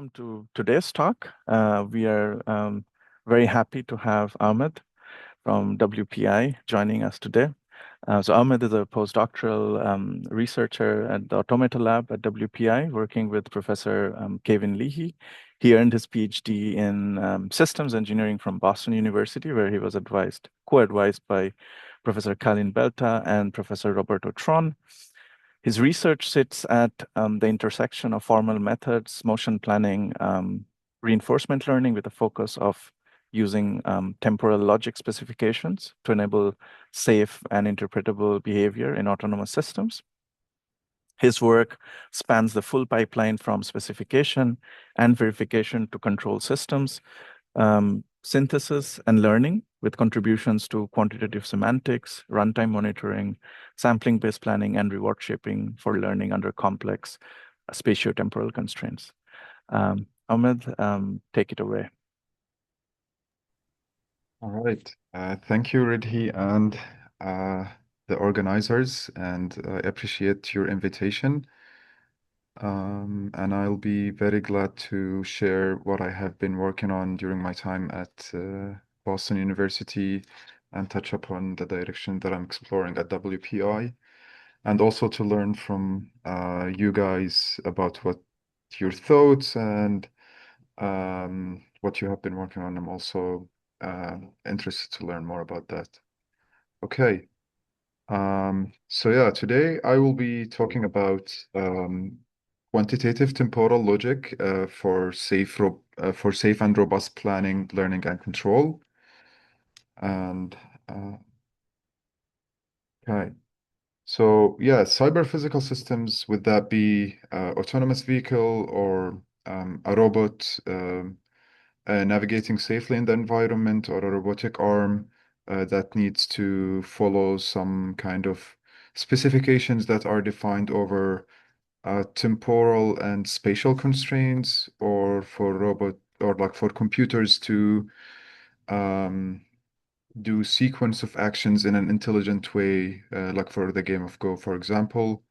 welcome to today's talk. We are very happy to have Ahmad from WPI joining us today. So Ahmad is a postdoctoral researcher at the Automata Lab at WPI, working with Professor Kevin Leahy. He earned his PhD in systems engineering from Boston University, where he was co-advised by Professor Calin Belta and Professor Roberto Tron. His research sits at the intersection of formal methods, motion planning, reinforcement learning with a focus of using temporal logic specifications to enable safe and interpretable behavior in autonomous systems. His work spans the full pipeline from specification and verification to control systems, synthesis and learning with contributions to quantitative semantics, runtime monitoring, sampling-based planning, and reward shaping for learning under complex spatiotemporal constraints. Ahmed, take it away. All right. Thank you, Ridhi, and the organizers, and I appreciate your invitation. And I'll be very glad to share what I have been working on during my time at Boston University and touch upon the direction that I'm exploring at WPI, and also to learn from you guys about what your thoughts and what you have been working on. I'm also interested to learn more about that. Okay. So yeah, today I will be talking about quantitative temporal logic for safe and robust planning, learning, and control. And okay, so yeah, cyber physical systems, would that be autonomous vehicle or a robot navigating safely in the environment, or a robotic arm that needs to follow some kind of specifications that are defined over temporal and spatial constraints, or for robot or like for computers to um, do sequence of actions in an intelligent way, like for the game of Go, for example,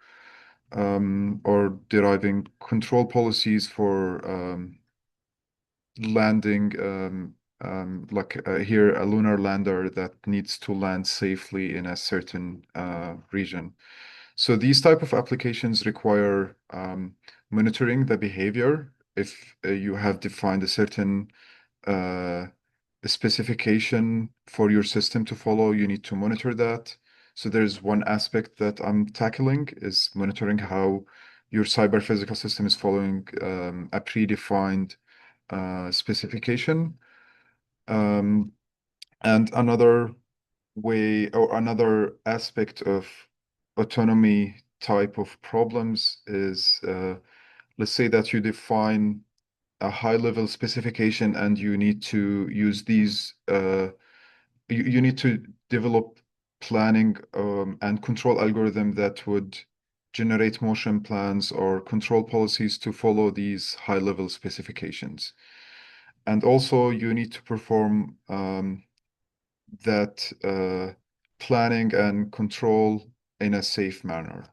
or deriving control policies for landing, like here, a lunar lander that needs to land safely in a certain region. So these type of applications require monitoring the behavior. If you have defined a certain uh, specification for your system to follow, you need to monitor that. So there's one aspect that I'm tackling is monitoring how your cyber physical system is following a predefined specification. Um, and another way or another aspect of autonomy type of problems is, let's say that you define a high level specification and you need to use these, you need to develop planning and control algorithm that would generate motion plans or control policies to follow these high level specifications. And also you need to perform that planning and control in a safe manner.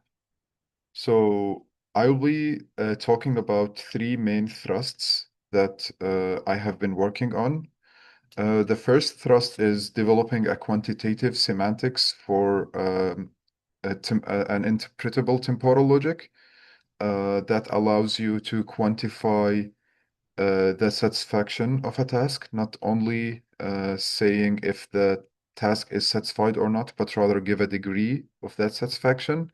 So I will be talking about three main thrusts that I have been working on. The first thrust is developing a quantitative semantics for an interpretable temporal logic that allows you to quantify the satisfaction of a task, not only saying if the task is satisfied or not, but rather give a degree of that satisfaction.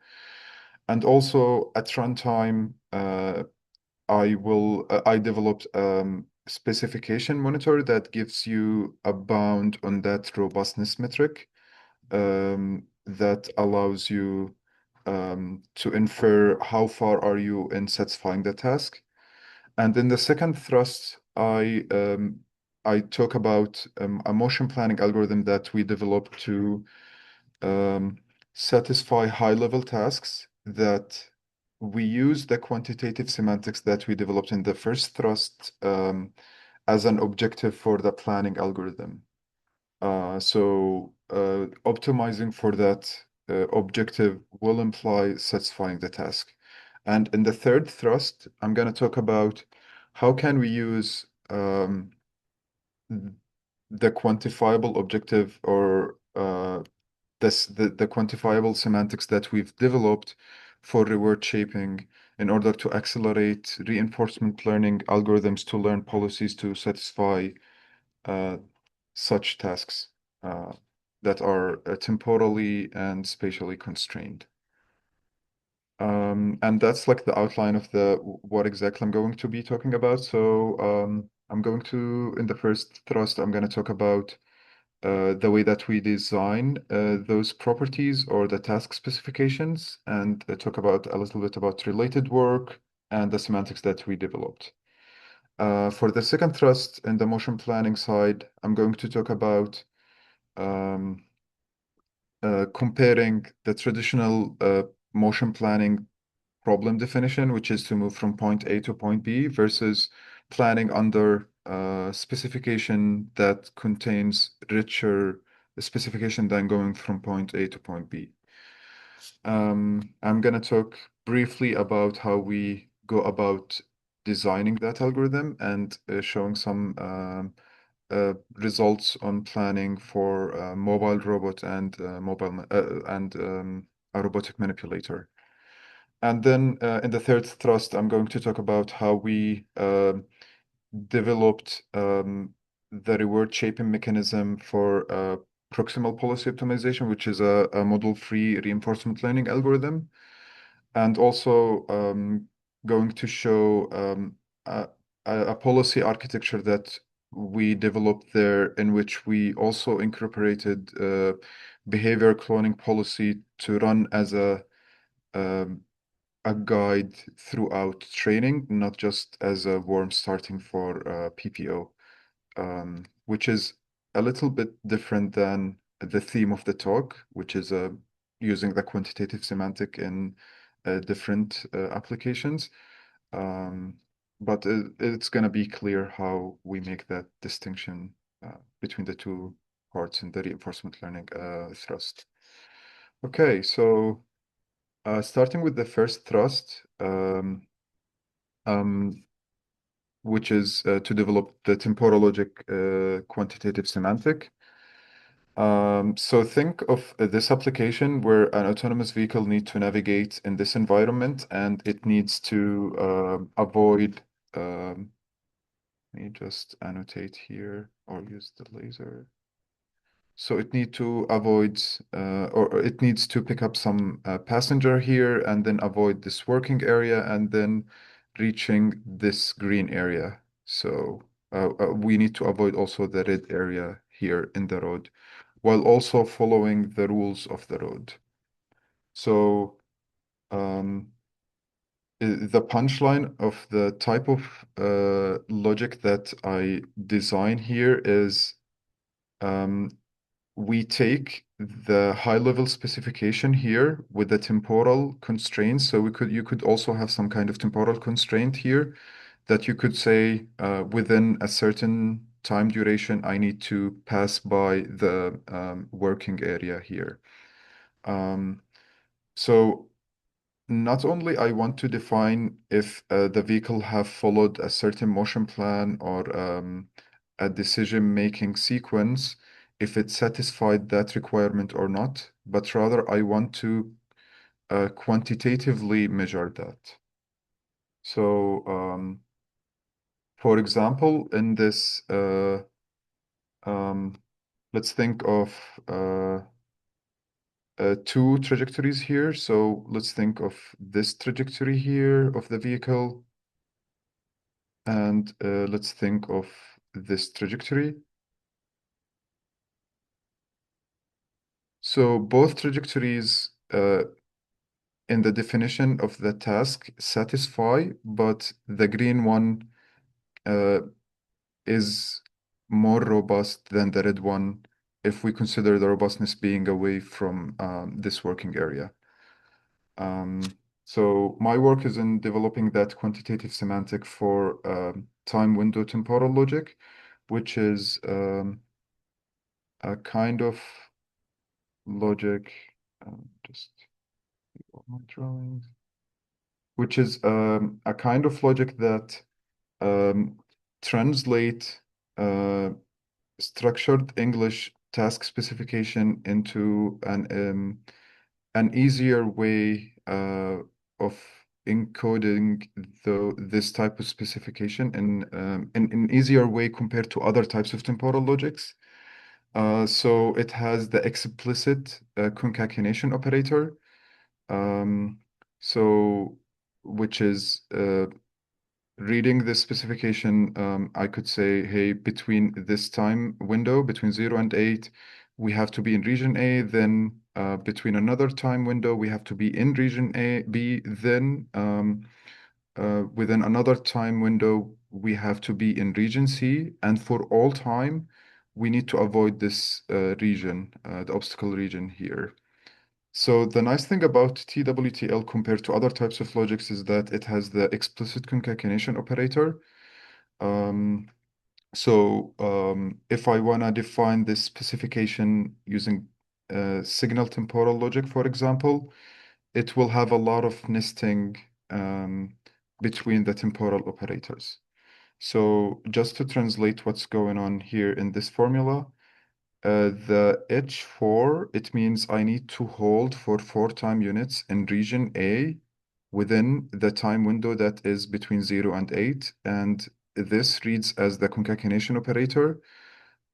And also at runtime, I developed specification monitor that gives you a bound on that robustness metric that allows you to infer how far are you in satisfying the task. And in the second thrust, I talk about a motion planning algorithm that we developed to um, satisfy high-level tasks that we use the quantitative semantics that we developed in the first thrust as an objective for the planning algorithm. So optimizing for that objective will imply satisfying the task. And in the third thrust, I'm going to talk about how can we use the quantifiable objective or the quantifiable semantics that we've developed for reward shaping in order to accelerate reinforcement learning algorithms to learn policies to satisfy uh, such tasks that are temporally and spatially constrained. And that's like the outline of the what exactly I'm going to be talking about. So I'm going to, in the first thrust, I'm going to talk about the way that we design those properties or the task specifications, and talk about a little bit about related work and the semantics that we developed. For the second thrust in the motion planning side, I'm going to talk about um, comparing the traditional motion planning problem definition, which is to move from point A to point B, versus planning under specification that contains richer specification than going from point A to point B. I'm going to talk briefly about how we go about designing that algorithm and showing some results on planning for a mobile robot and a robotic manipulator. And then in the third thrust, I'm going to talk about how we developed the reward shaping mechanism for proximal policy optimization, which is a model-free reinforcement learning algorithm, and also going to show a, a policy architecture that we developed there, in which we also incorporated behavior cloning policy to run as um, a guide throughout training, not just as a warm starting for PPO, which is a little bit different than the theme of the talk, which is using the quantitative semantic in different applications. Um, but it's going to be clear how we make that distinction between the two parts in the reinforcement learning thrust. Okay, so starting with the first thrust, um, which is to develop the temporal logic quantitative semantic. So think of this application where an autonomous vehicle needs to navigate in this environment, and it needs to avoid, let me just annotate here or use the laser. So it needs to avoid, or it needs to pick up some passenger here and then avoid this working area and then reaching this green area. So we need to avoid also the red area here in the road, while also following the rules of the road. So um, the punchline of the type of logic that I design here is um, we take the high-level specification here with the temporal constraints. So you could also have some kind of temporal constraint here that you could say within a certain time duration, I need to pass by the working area here. So not only I want to define if the vehicle have followed a certain motion plan or a decision-making sequence, if it satisfied that requirement or not, but rather I want to quantitatively measure that. So, for example, in this, um, let's think of two trajectories here. So let's think of this trajectory here of the vehicle, and let's think of this trajectory. So both trajectories in the definition of the task satisfy, but the green one uh, is more robust than the red one if we consider the robustness being away from this working area. So my work is in developing that quantitative semantic for time window temporal logic, which is a kind of logic, just all my drawings, which is a kind of logic that um, translate uh, structured English task specification into an easier way of encoding this type of specification in an easier way compared to other types of temporal logics. So it has the explicit concatenation operator, um, so which is reading this specification, I could say, hey, between this time window, between 0 and 8, we have to be in region A, then between another time window, we have to be in region B, then within another time window, we have to be in region C, and for all time, we need to avoid this region, the obstacle region here. So the nice thing about TWTL compared to other types of logics is that it has the explicit concatenation operator. Um, if I want to define this specification using signal temporal logic, for example, it will have a lot of nesting um, between the temporal operators. So just to translate what's going on here in this formula, the H4, it means I need to hold for 4 time units in region A within the time window that is between 0 and 8. And this reads as the concatenation operator,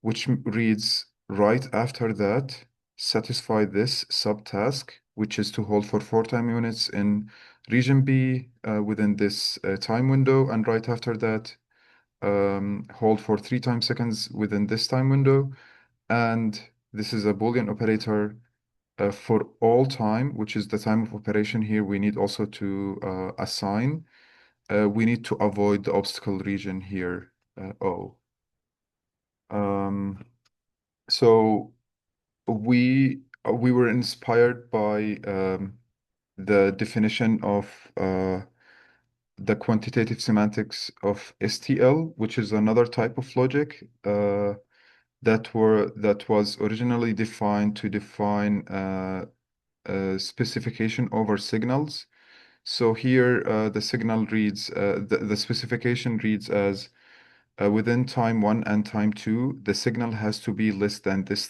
which reads right after that, satisfy this subtask, which is to hold for 4 time units in region B within this time window. And right after that, hold for 3 time seconds within this time window. And this is a Boolean operator for all time, which is the time of operation here. We need also to assign. We need to avoid the obstacle region here, O. Um, so we were inspired by the definition of the quantitative semantics of STL, which is another type of logic. That was originally defined to define specification over signals. So here the signal reads the specification reads as within time 1 and time 2, the signal has to be less than this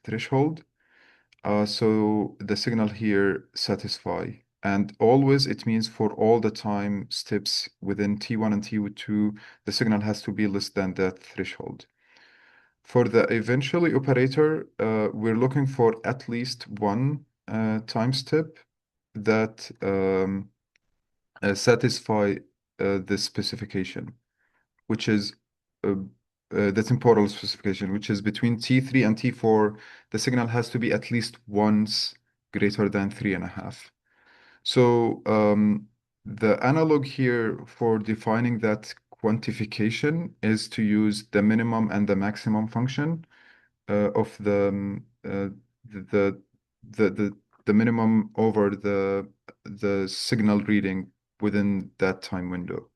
threshold. So the signal here satisfy. And always it means for all the time steps within T1 and T2, the signal has to be less than that threshold. For the eventually operator, we're looking for at least one time step that satisfy this specification, which is the temporal specification, which is between T3 and T4, the signal has to be at least once greater than 3.5. So the analog here for defining that quantification is to use the minimum and the maximum function of the the the the minimum over the signal reading within that time window.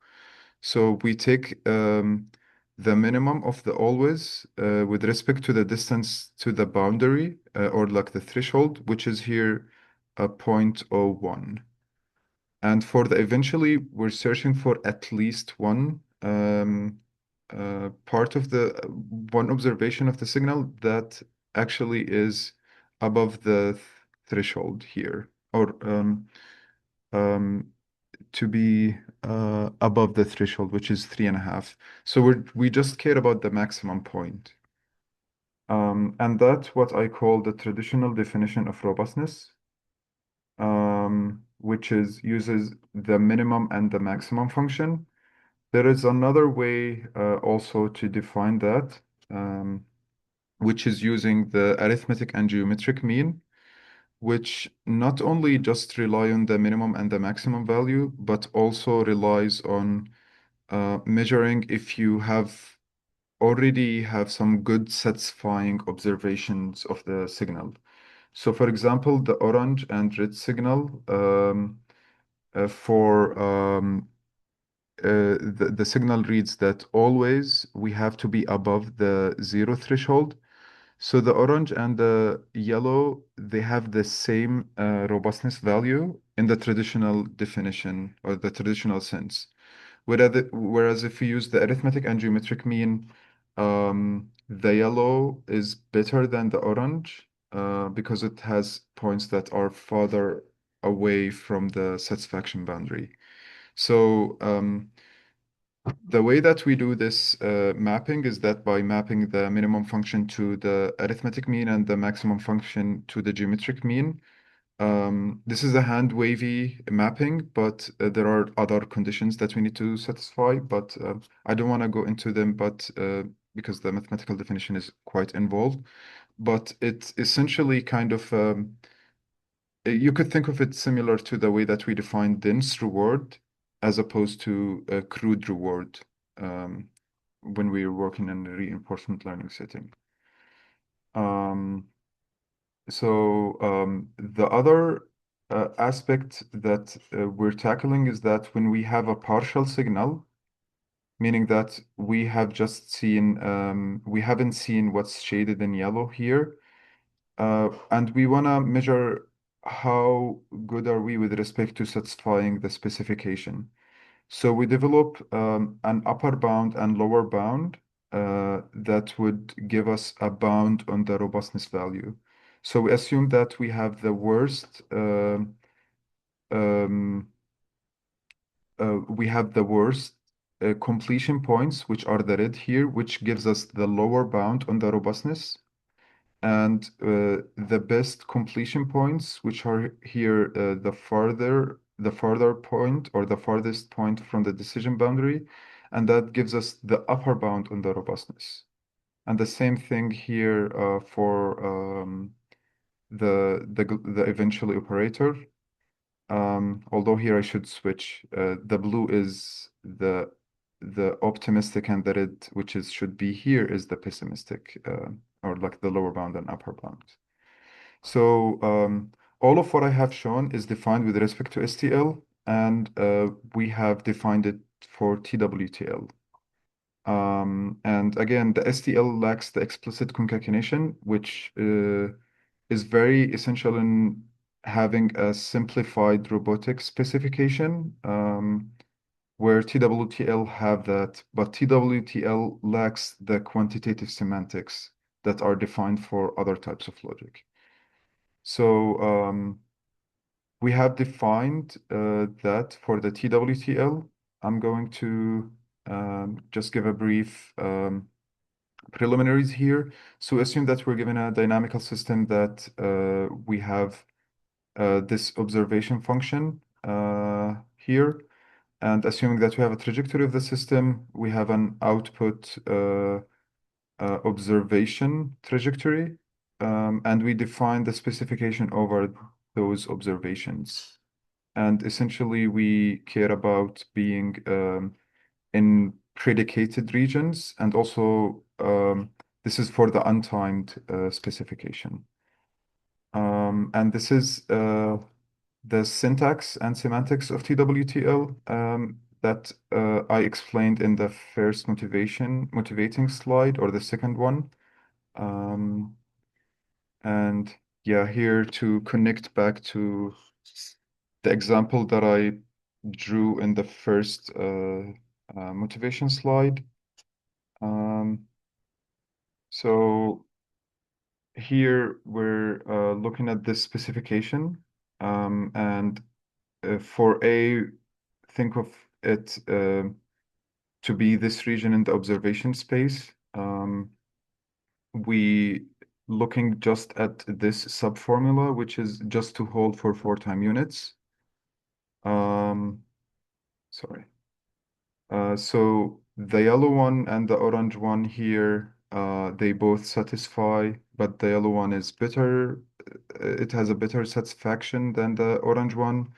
So we take the minimum of the always with respect to the distance to the boundary or like the threshold, which is here a 0.01. And for the eventually, we're searching for at least one part of the one observation of the signal that actually is above the threshold here, or um, to be above the threshold, which is 3.5. So we just care about the maximum point. And that's what I call the traditional definition of robustness, which uses the minimum and the maximum function. There is another way also to define that, which is using the arithmetic and geometric mean, which not only just rely on the minimum and the maximum value, but also relies on measuring if you already have some good satisfying observations of the signal. So for example, the orange and red signal for the signal reads that always we have to be above the zero threshold. So the orange and the yellow, they have the same robustness value in the traditional definition or the traditional sense. Whereas if we use the arithmetic and geometric mean, the yellow is better than the orange because it has points that are farther away from the satisfaction boundary. So the way that we do this mapping is that by mapping the minimum function to the arithmetic mean and the maximum function to the geometric mean. This is a hand wavy mapping, but there are other conditions that we need to satisfy, but I don't want to go into them, but because the mathematical definition is quite involved. But it's essentially kind of you could think of it similar to the way that we define dense reward as opposed to a crude reward um, when we're working in a reinforcement learning setting. Um, the other aspect that we're tackling is that when we have a partial signal, meaning that we have just seen, we haven't seen what's shaded in yellow here, and we want to measure how good are we with respect to satisfying the specification. So we develop an upper bound and lower bound that would give us a bound on the robustness value. So we assume that we have the worst um, completion points, which are the red here, which gives us the lower bound on the robustness, and the best completion points, which are here, the farther point or the farthest point from the decision boundary, and that gives us the upper bound on the robustness. And the same thing here for the eventually operator. Although here I should switch. The blue is the optimistic, and the red, which is should be here, is the pessimistic, or like the lower bound and upper bound. So all of what I have shown is defined with respect to STL, and we have defined it for TWTL. And again, the STL lacks the explicit concatenation, which is very essential in having a simplified robotics specification, where TWTL have that, but TWTL lacks the quantitative semantics that are defined for other types of logic. So we have defined that for the TWTL. I'm going to just give a brief preliminaries here. So assume that we're given a dynamical system that we have this observation function here. And assuming that we have a trajectory of the system, we have an output observation trajectory, and we define the specification over those observations. And essentially, we care about being in predicated regions, and also this is for the untimed specification. And this is the syntax and semantics of TWTL that I explained in the first motivating slide, or the second one. And yeah, here to connect back to the example that I drew in the first motivation slide. So here we're looking at this specification, and for A, think of it to be this region in the observation space. We looking just at this subformula, which is just to hold for 4-time units. Sorry. So the yellow one and the orange one here, they both satisfy, but the yellow one is better. It has a better satisfaction than the orange one,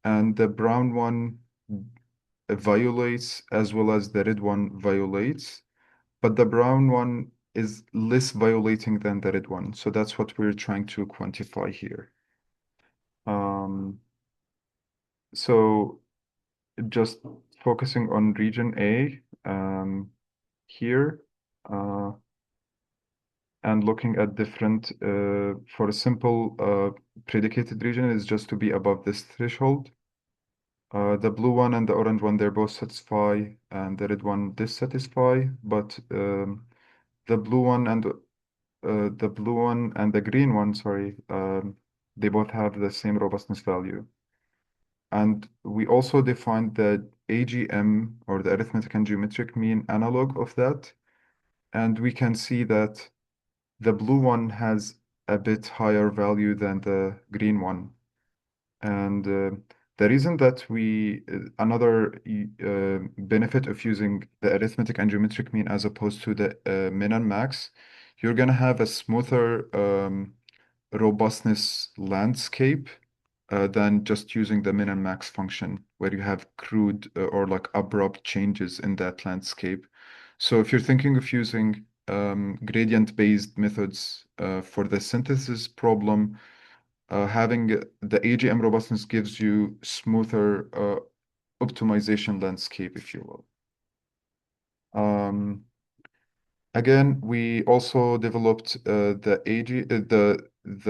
and the brown one violates as well as the red one violates, but the brown one is less violating than the red one. So that's what we're trying to quantify here. So just focusing on region A here, and looking at different, for a simple predicated region is just to be above this threshold. The blue one and the orange one, they both satisfy, and the red one dissatisfy, but the blue one and the blue one and the green one, sorry, they both have the same robustness value. And we also defined the AGM, or the arithmetic and geometric mean analog of that. And we can see that the blue one has a bit higher value than the green one. And the reason that another benefit of using the arithmetic and geometric mean as opposed to the min and max, you're going to have a smoother robustness landscape than just using the min and max function, where you have crude or like abrupt changes in that landscape. So if you're thinking of using gradient-based methods for the synthesis problem, having the AGM robustness gives you smoother optimization landscape, if you will. Again, we also developed the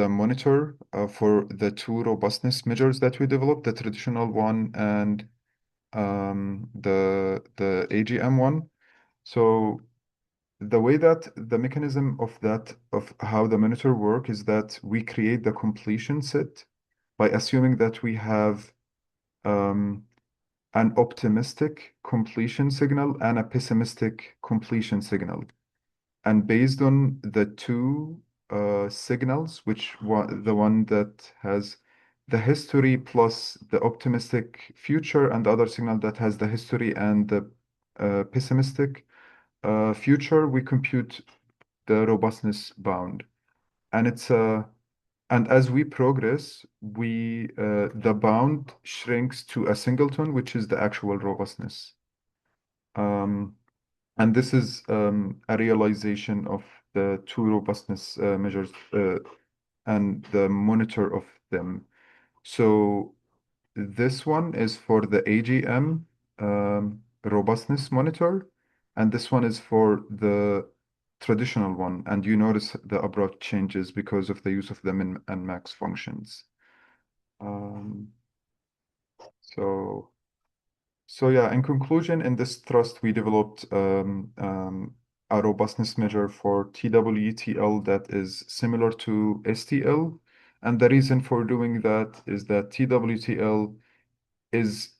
monitor for the two robustness measures that we developed, the traditional one and the AGM one. So the way that the mechanism of how the monitor work is that we create the completion set by assuming that we have um, an optimistic completion signal and a pessimistic completion signal. And based on the two signals, the one that has the history plus the optimistic future, and the other signal that has the history and the pessimistic future, we compute the robustness bound. And as we progress, the bound shrinks to a singleton, which is the actual robustness. Um, And this is a realization of the two robustness measures and the monitor of them. So this one is for the AGM robustness monitor, and this one is for the traditional one. And you notice the abrupt changes because of the use of the min and max functions. Um, so. So yeah, in conclusion, in this thrust, we developed a robustness measure for TWTL that is similar to STL. And the reason for doing that is that TWTL is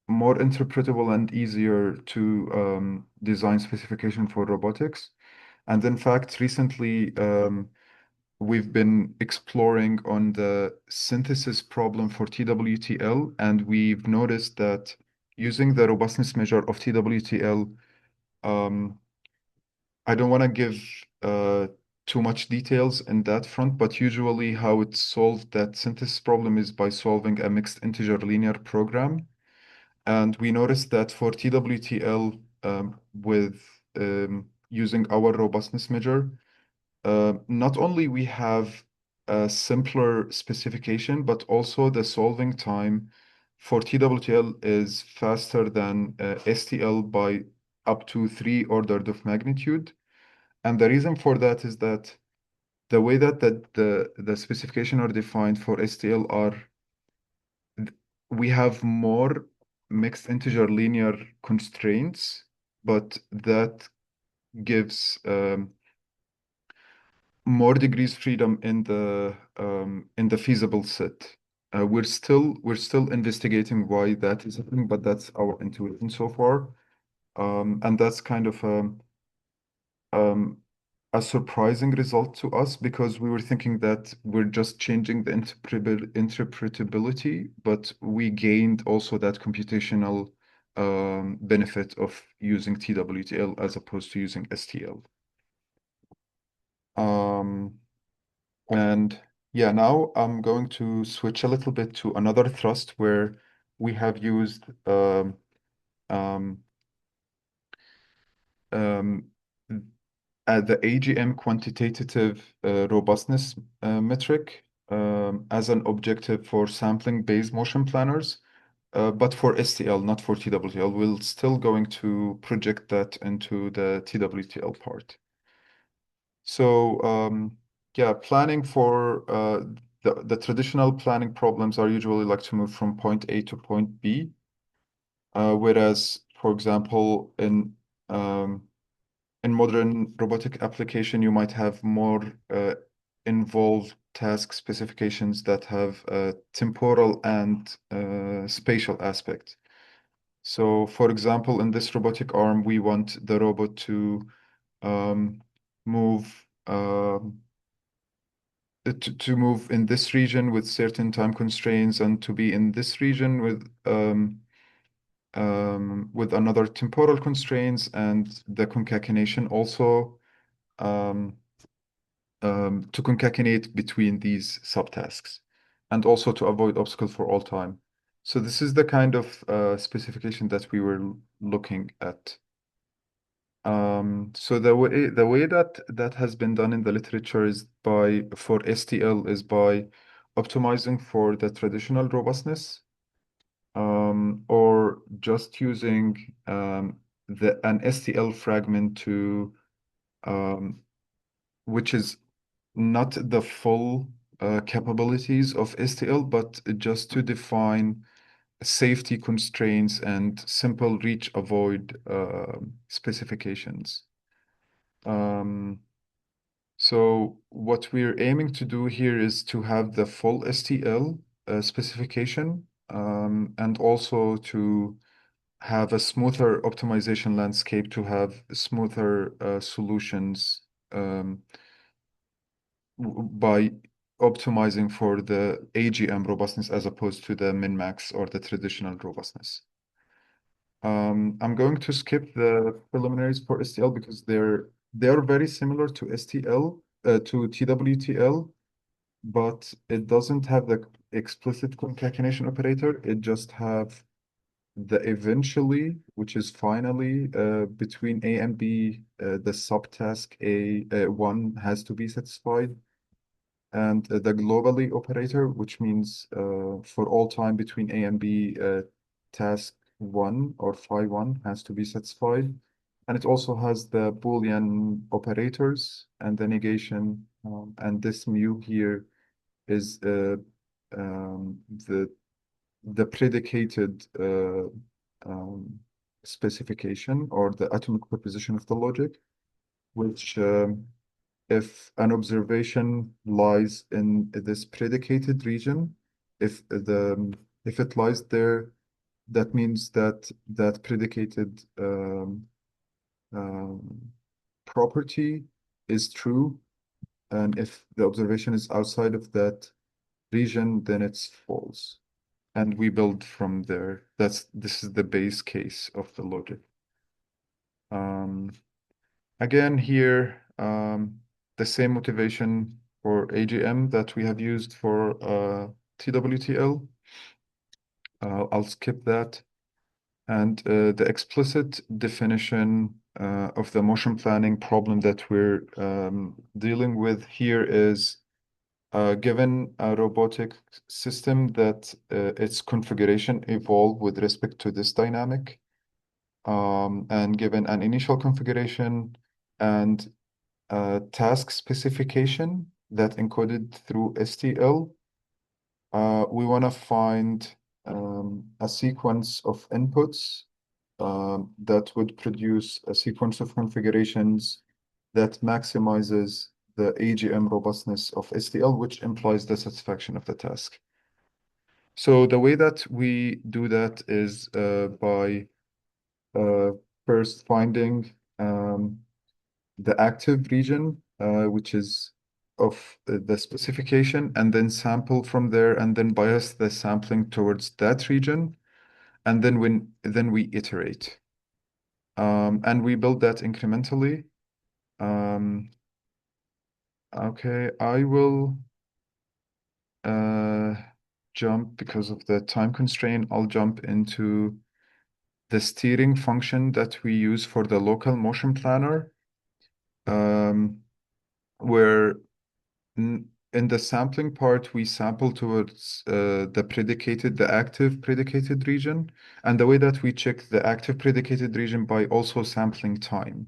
more interpretable and easier to design specification for robotics. And in fact, recently, we've been exploring on the synthesis problem for TWTL, and we've noticed that using the robustness measure of TWTL, um, I don't want to give too much details in that front, but usually how it's solved that synthesis problem is by solving a mixed integer linear program. And we noticed that for TWTL, with using our robustness measure, not only we have a simpler specification, but also the solving time for TWTL is faster than STL by up to 3 orders of magnitude. And the reason for that is that the way that the specification are defined for STL are we have more mixed integer linear constraints, but that gives more degrees freedom in the feasible set. We're still investigating why that is happening, but that's our intuition so far. And that's kind of um, a surprising result to us because we were thinking that we're just changing the interpretability, but we gained also that computational benefit of using TWTL as opposed to using STL. Um, And yeah, now I'm going to switch a little bit to another thrust where we have used um, um, the AGM quantitative robustness metric as an objective for sampling-based motion planners, but for STL, not for TWTL. We're still going to project that into the TWTL part. So yeah, planning for the traditional planning problems are usually like to move from point A to point B. Whereas, for example, in modern robotic application, you might have more involved task specifications that have temporal and spatial aspect. So, for example, in this robotic arm, we want the robot to um, move to move in this region with certain time constraints and to be in this region with another temporal constraints and the concatenation also um, to concatenate between these subtasks and also to avoid obstacles for all time. So this is the kind of specification that we were looking at. So the way that has been done in the literature is by for STL is by optimizing for the traditional robustness, or just using an STL fragment to which is not the full capabilities of STL, but just to define safety constraints and simple reach avoid specifications. Um, so what we're aiming to do here is to have the full STL specification, and also to have a smoother optimization landscape to have smoother solutions by optimizing for the AGM robustness as opposed to the min-max or the traditional robustness. I'm going to skip the preliminaries for STL because they're very similar to STL to TWTL, but it doesn't have the explicit concatenation operator. It just have the eventually, which is finally between A and B, the subtask A1 has to be satisfied, and the globally operator, which means for all time between A and B, task one or phi one has to be satisfied. And it also has the Boolean operators and the negation. And this mu here is the predicated um, specification or the atomic proposition of the logic, which if an observation lies in this predicated region, if it lies there, that means that that predicated um, property is true, and if the observation is outside of that region, then it's false. And we build from there. This is the base case of the logic. Um, Again, here, the same motivation for AGM that we have used for TWTL. I'll skip that. And the explicit definition of the motion planning problem that we're dealing with here is given a robotic system that its configuration evolve with respect to this dynamic, and given an initial configuration and task specification that encoded through STL. We want to find a sequence of inputs that would produce a sequence of configurations that maximizes the AGM robustness of STL, which implies the satisfaction of the task. So the way that we do that is by first finding the active region, which is of the specification, and then sample from there, and then bias the sampling towards that region, and then we iterate, and we build that incrementally. Okay, I will uh, jump because of the time constraint. I'll jump into the steering function that we use for the local motion planner, where in the sampling part, we sample towards the active predicated region. And the way that we check the active predicated region by also sampling time,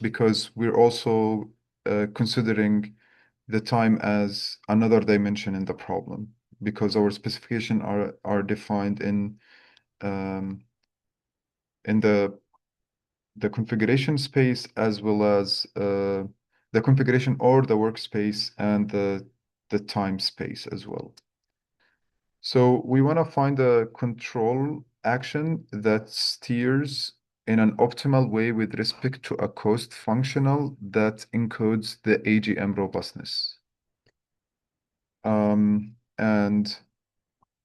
because we're also considering the time as another dimension in the problem, because our specification are defined in um, in the configuration space as well as the configuration or the workspace and the time space as well. So we want to find a control action that steers in an optimal way with respect to a cost functional that encodes the AGM robustness. And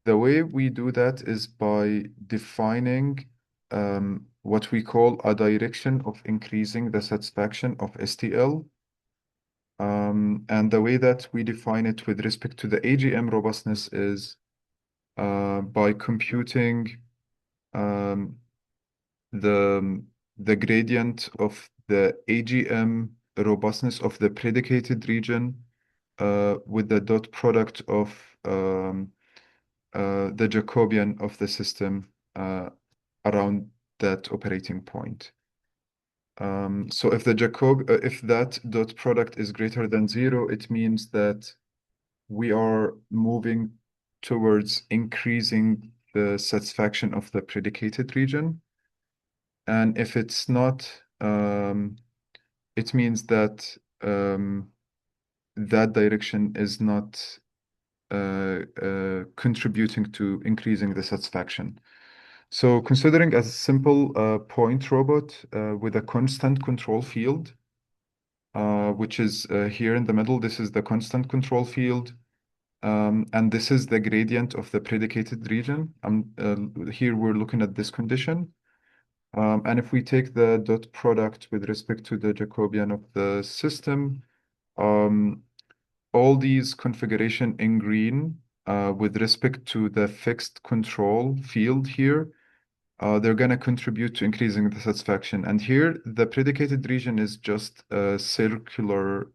the way we do that is by defining what we call a direction of increasing the satisfaction of STL. And the way that we define it with respect to the AGM robustness is by computing um, the gradient of the AGM robustness of the predicated region with the dot product of the Jacobian of the system around that operating point. So if if that dot product is greater than 0, it means that we are moving towards increasing the satisfaction of the predicated region. And if it's not, it means that that direction is not contributing to increasing the satisfaction. So considering a simple point robot with a constant control field, which is here in the middle, this is the constant control field. And this is the gradient of the predicated region. Here we're looking at this condition. And if we take the dot product with respect to the Jacobian of the system, all these configuration in green with respect to the fixed control field here, they're going to contribute to increasing the satisfaction. And here, the predicated region is just a circular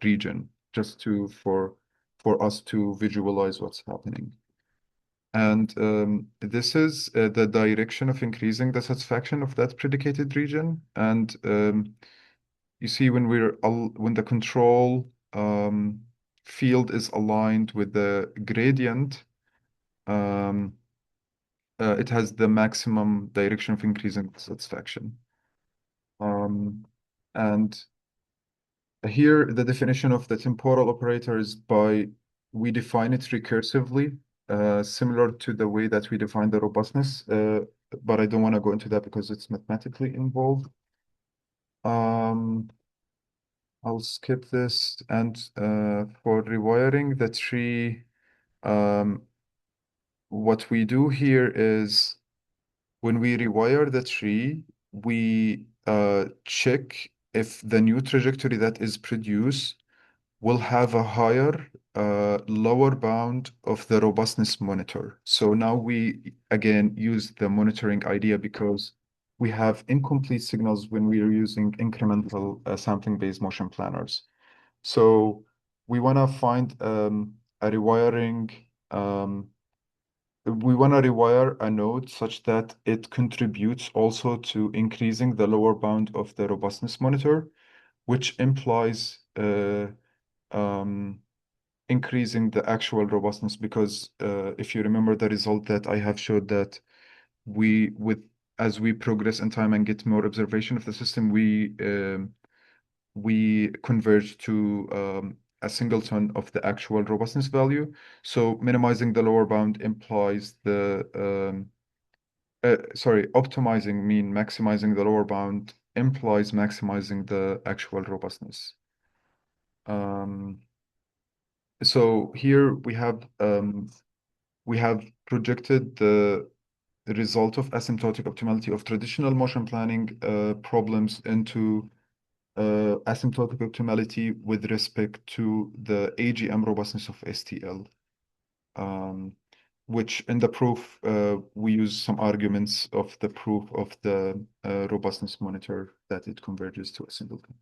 region, just for us to visualize what's happening. And this is the direction of increasing the satisfaction of that predicated region. And you see when the control field is aligned with the gradient, it has the maximum direction of increasing satisfaction. And here, the definition of the temporal operator is we define it recursively, similar to the way that we define the robustness, but I don't want to go into that because it's mathematically involved. I'll skip this. And for rewiring the tree, what we do here is when we rewire the tree, we check if the new trajectory that is produced will have a higher lower bound of the robustness monitor. So now we again use the monitoring idea because we have incomplete signals when we are using incremental sampling-based motion planners. So we want to find a rewiring we want to rewire a node such that it contributes also to increasing the lower bound of the robustness monitor, which implies um, increasing the actual robustness because if you remember the result that I have showed that as we progress in time and get more observation of the system, we converge to a singleton of the actual robustness value. So minimizing the lower bound implies optimizing maximizing the lower bound implies maximizing the actual robustness. So here we have projected the result of asymptotic optimality of traditional motion planning problems into asymptotic optimality with respect to the AGM robustness of STL, which in the proof we use some arguments of the proof of the robustness monitor that it converges to a singleton.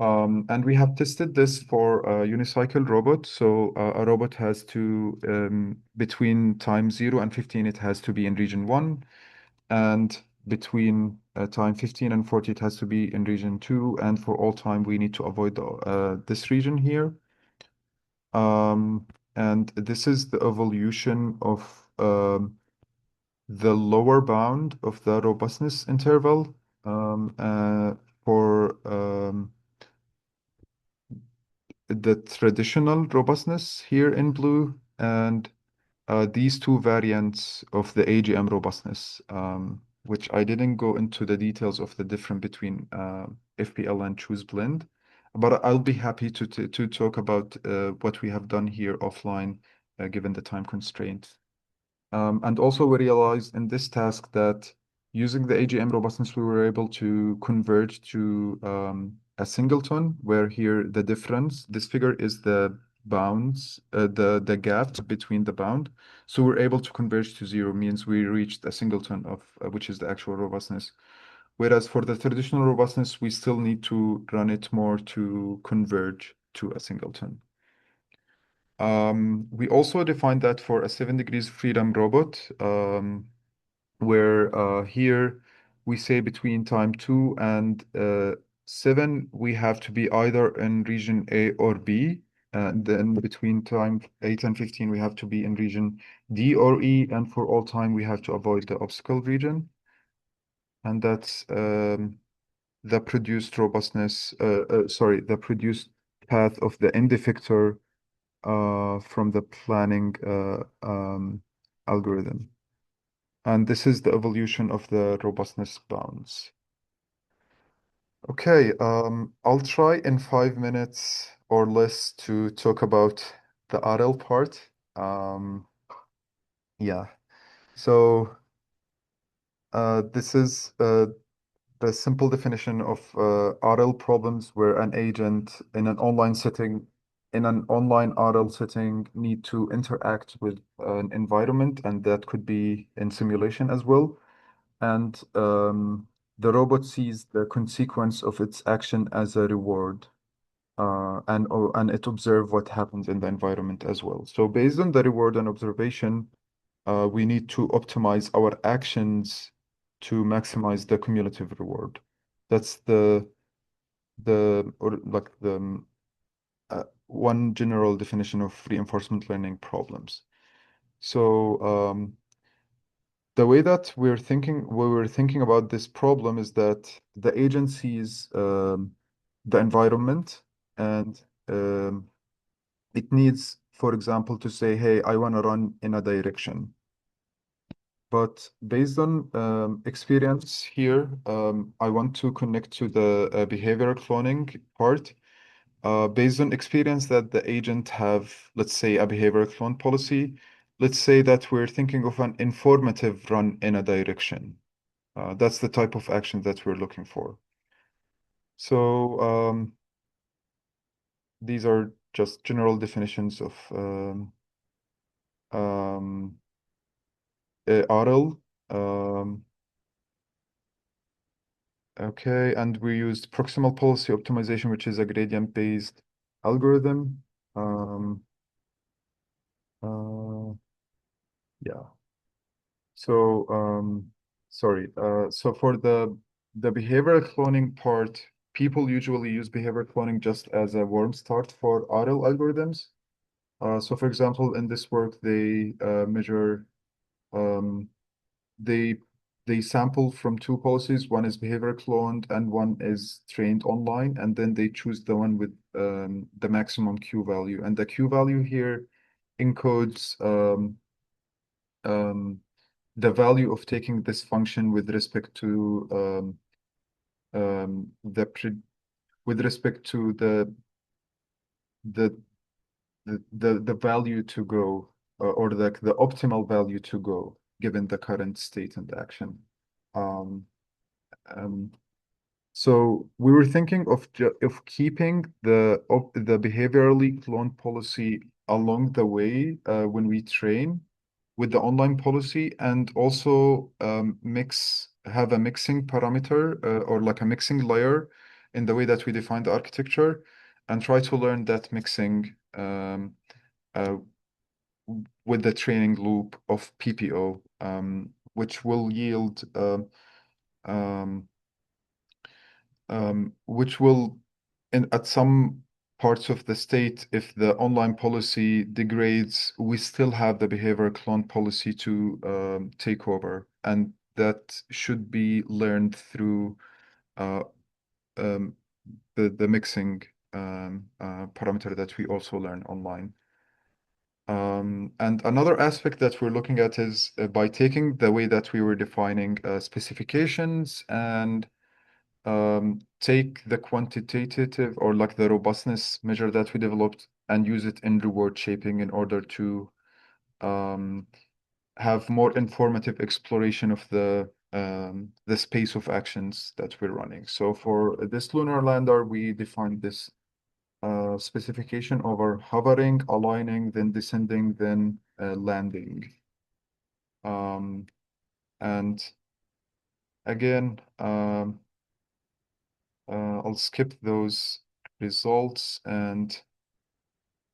And we have tested this for a unicycle robot. So a robot has to, between time 0 and 15, it has to be in region 1. And between time 15 and 40, it has to be in region 2. And for all time, we need to avoid this region here. And this is the evolution of the lower bound of the robustness interval for the traditional robustness here in blue, and these two variants of the AGM robustness, which I didn't go into the details of the difference between FPL and choose blend, but I'll be happy to talk about what we have done here offline, given the time constraint. And also we realized in this task that using the AGM robustness, we were able to converge to a singleton, where here the difference, this figure is the bounds, the gap between the bound. So we're able to converge to zero, means we reached a singleton of which is the actual robustness. Whereas for the traditional robustness, we still need to run it more to converge to a singleton. We also defined that for a 7 degrees freedom robot, where here we say between time 2 and 7, we have to be either in region A or B. And then between time 8 and 15, we have to be in region D or E. And for all time, we have to avoid the obstacle region. And that's the produced robustness, sorry, the produced path of the end effector from the planning algorithm. And this is the evolution of the robustness bounds. Okay, I'll try in 5 minutes or less to talk about the RL part. Yeah, so this is the simple definition of RL problems where an agent in an online setting, in an online RL setting, need to interact with an environment, and that could be in simulation as well. And the robot sees the consequence of its action as a reward, and it observes what happens in the environment as well. So based on the reward and observation, we need to optimize our actions to maximize the cumulative reward. That's one general definition of reinforcement learning problems. So the way that we were thinking about this problem is that the agent sees the environment, and it needs, for example, to say, hey, I want to run in a direction. But based on experience here, I want to connect to the behavioral cloning part. Based on experience that the agent have, let's say, a behavioral clone policy, let's say that we're thinking of an informative run in a direction. That's the type of action that we're looking for. So these are just general definitions of um, RL. Okay, and we used proximal policy optimization, which is a gradient-based algorithm. Uh, yeah. So, sorry. So for the behavioral cloning part, people usually use behavior cloning just as a warm start for RL algorithms. So for example, in this work, they measure um, they they sample from two policies. One is behavior cloned and one is trained online, and then they choose the one with the maximum Q value. And the Q value here encodes um, the value of taking this function with respect to the with respect to the the value to go, or the optimal value to go given the current state and action. Um, um, so we were thinking of keeping the behaviorally cloned policy along the way when we train with the online policy, and also have a mixing parameter or like a mixing layer in the way that we define the architecture, and try to learn that mixing uh, with the training loop of PPO, which will yield um, which will at some parts of the state, if the online policy degrades, we still have the behavior clone policy to take over. And that should be learned through uh, um, the mixing parameter that we also learn online. And another aspect that we're looking at is by taking the way that we were defining specifications and take the quantitative or like the robustness measure that we developed and use it in reward shaping in order to um, have more informative exploration of the space of actions that we're running. So for this lunar lander, we defined this specification over hovering, aligning, then descending, then landing. Um, and again, I'll skip those results. And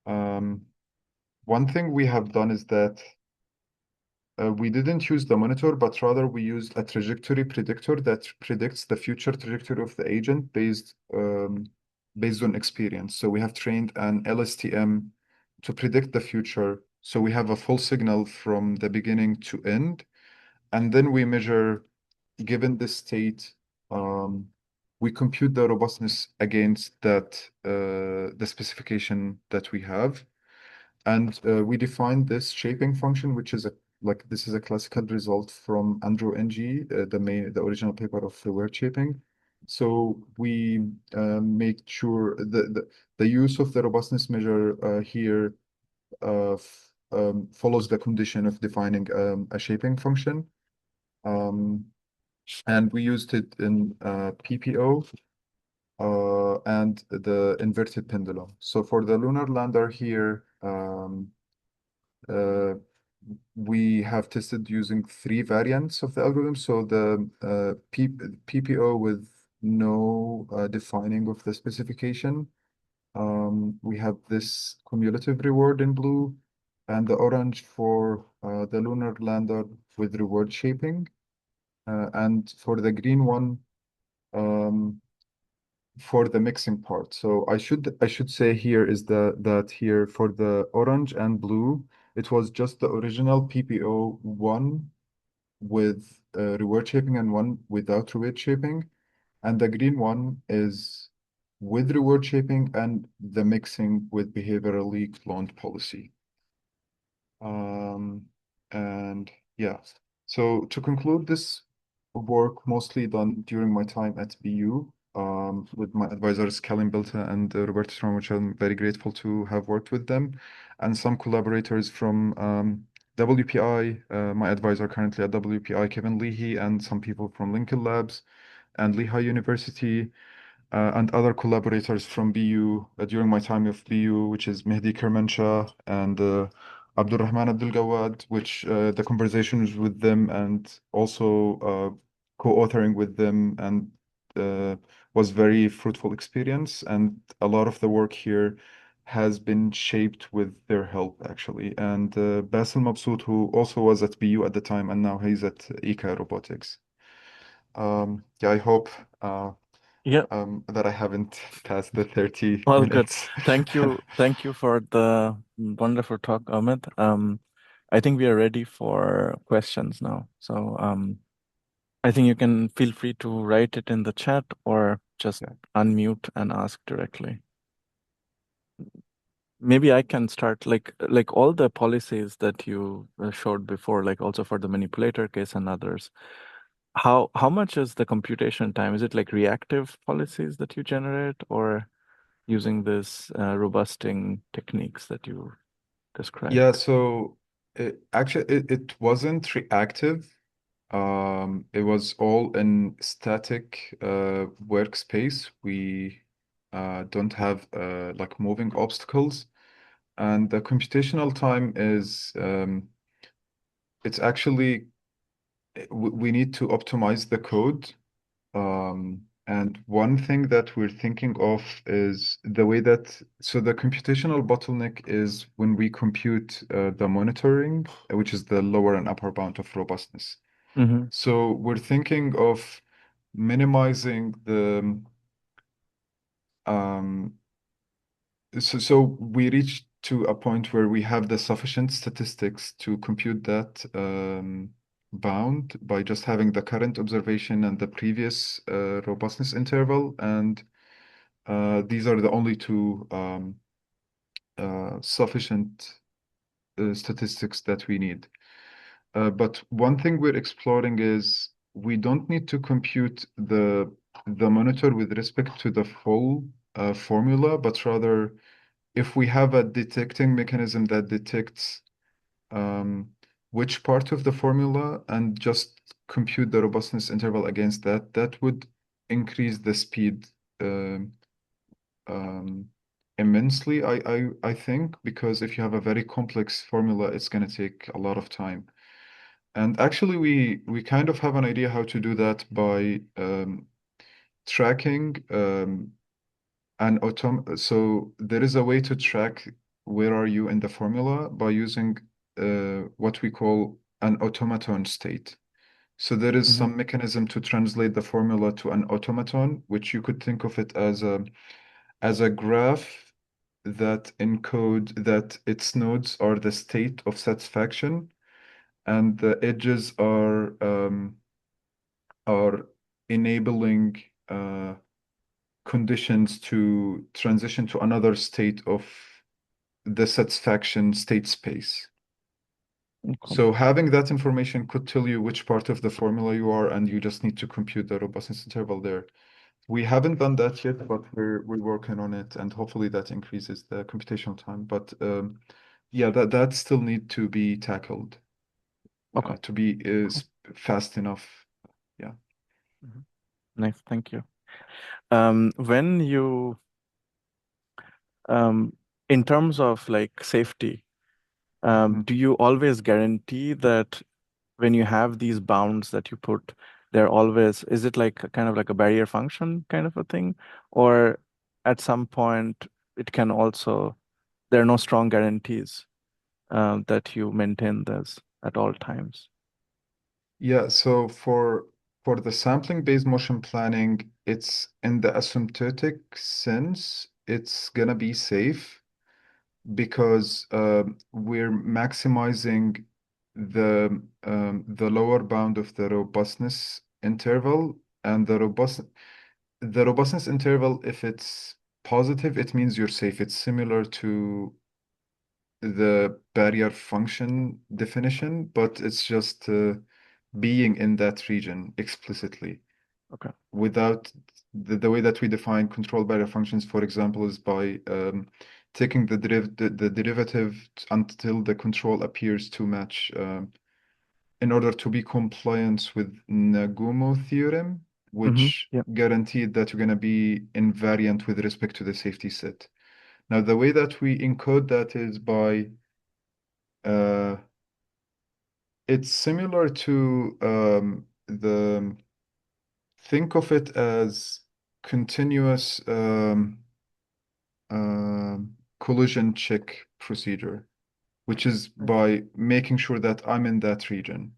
um, one thing we have done is that we didn't use the monitor, but rather we used a trajectory predictor that predicts the future trajectory of the agent based on experience. So we have trained an LSTM to predict the future. So we have a full signal from the beginning to end. And then we measure, given the state, we compute the robustness against the specification that we have. And we define this shaping function, which is this is a classical result from Andrew Ng, the original paper of the word shaping. So we make sure the use of the robustness measure here follows the condition of defining a shaping function. And we used it in PPO and the inverted pendulum. So for the lunar lander here, uh, we have tested using three variants of the algorithm. So the PPO with no defining of the specification. We have this cumulative reward in blue, and the orange for the lunar lander with reward shaping. And for the green one, um, for the mixing part. So I should say here is that here for the orange and blue, it was just the original PPO one with reward shaping and one without reward shaping, and the green one is with reward shaping and the mixing with behaviorally cloned policy. Um, and yeah, so to conclude, this work mostly done during my time at BU with my advisors Calin Belta and Roberto Tron, which I'm very grateful to have worked with them, and some collaborators from WPI, my advisor currently at WPI, Kevin Leahy, and some people from Lincoln Labs and Lehigh University and other collaborators from BU during my time of BU, which is Mehdi Kermanshah and Abdulrahman Abdul Gawad, which the conversations with them and also co-authoring with them and was very fruitful experience. And a lot of the work here has been shaped with their help, actually. And Basil Mabsout, who also was at BU at the time, and now he's at ICA Robotics. Yeah, I hope Yeah, that I haven't passed the 30 all good. minutes. Thank you for the wonderful talk, Ahmed. I think we are ready for questions now. So, I think you can feel free to write it in the chat or just Yeah. unmute and ask directly. Maybe I can start like all the policies that you showed before, like also for the manipulator case and others. How much is the computation time? Is it like reactive policies that you generate or using this robusting techniques that you Yeah, described? so it wasn't reactive. It was all in static workspace. We don't have like moving obstacles. And the computational time is it's actually we need to optimize the code. And one thing that we're thinking of is the way that, so the computational bottleneck is when we compute the monitoring, which is the lower and upper bound of robustness. Mm-hmm. So we're thinking of minimizing um, So we reached to a point where we have the sufficient statistics to compute that bound by just having the current observation and the previous robustness interval, and these are the only two sufficient statistics that we need. But one thing we're exploring is we don't need to compute the monitor with respect to the full formula, but rather if we have a detecting mechanism that detects um, which part of the formula and just compute the robustness interval against that, that would increase the speed um, um, immensely, I think, because if you have a very complex formula, it's going to take a lot of time. And actually, we kind of have an idea how to do that by tracking so there is a way to track where are you in the formula by using what we call an automaton state. So there is Hmm. some mechanism to translate the formula to an automaton, which you could think of it as a graph that encode that its nodes are the state of satisfaction and the edges are enabling conditions to transition to another state of the satisfaction state space. Okay. So having that information could tell you which part of the formula you are, and you just need to compute the robustness interval there. We haven't done that yet, but we're working on it, and hopefully that increases the computational time. But yeah, that still need to be tackled Okay. to be Cool. fast enough. Yeah. Mhm. Nice. Thank you. When you, um, in terms of like safety, Mhm. do you always guarantee that when you have these bounds that you put, they're always, is it like kind of like a barrier function kind of a thing? Or at some point, it can also, there are no strong guarantees that you maintain this at all times. Yeah, so for the sampling-based motion planning, it's in the asymptotic sense, it's gonna be safe because we're maximizing the lower bound of the robustness interval, and the robustness interval, if it's positive, it means you're safe. It's similar to the barrier function definition, but it's just being in that region explicitly. Okay. Without the way that we define control barrier functions, for example, is by taking the derivative until the control appears to match in order to be compliant with Nagumo theorem, Hmm. which Yeah. guaranteed that you're going to be invariant with respect to the safety set. Now, the way that we encode that is by uh, it's similar to the think of it as continuous collision check procedure, which is I see. by making sure that I'm in that region.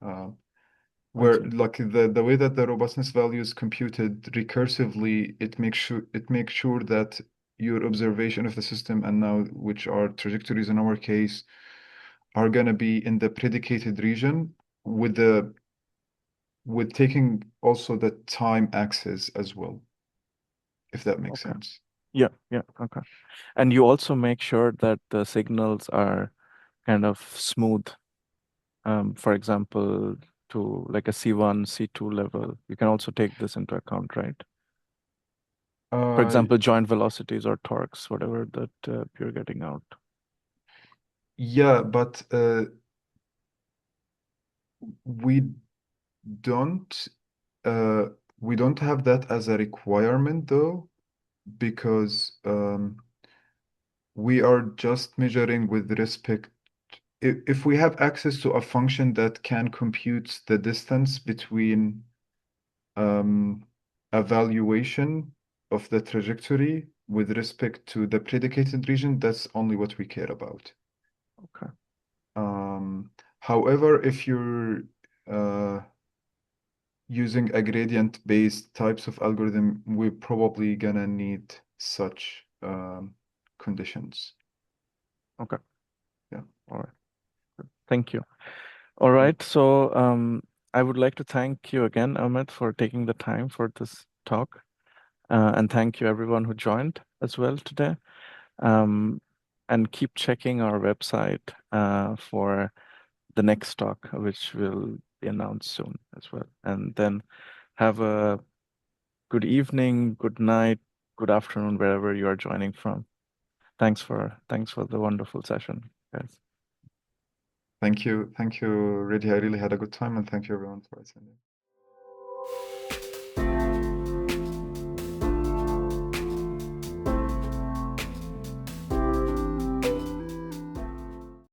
Uh, I where see. like the way that the robustness value is computed recursively, it makes sure that your observation of the system and now which are trajectories in our case are gonna be in the predicated region with the with taking also the time axis as well, if that makes Okay. sense. Yeah. Yeah. Okay. And you also make sure that the signals are kind of smooth. For example, to like a C1, C2 level. You can also take this into account, right? For Uh, example, joint velocities or torques, whatever that you're getting out. yeah, but we don't uh, we don't have that as a requirement though, because we are just measuring with respect. If we have access to a function that can compute the distance between um, a valuation of the trajectory with respect to the predicated region, that's only what we care about. Okay. Um, However, if you're uh, using a gradient-based types of algorithm, we're probably gonna need such. conditions. Okay. Yeah. All right. Thank you. All right. So I would like to thank you again, Ahmed, for taking the time for this talk. And thank you everyone who joined as well today. And keep checking our website for the next talk, which will be announced soon as well. And then have a good evening, good night, good afternoon, wherever you are joining from. Thanks for the wonderful session, guys. Thank you, Reddy. I really had a good time, and thank you everyone for attending.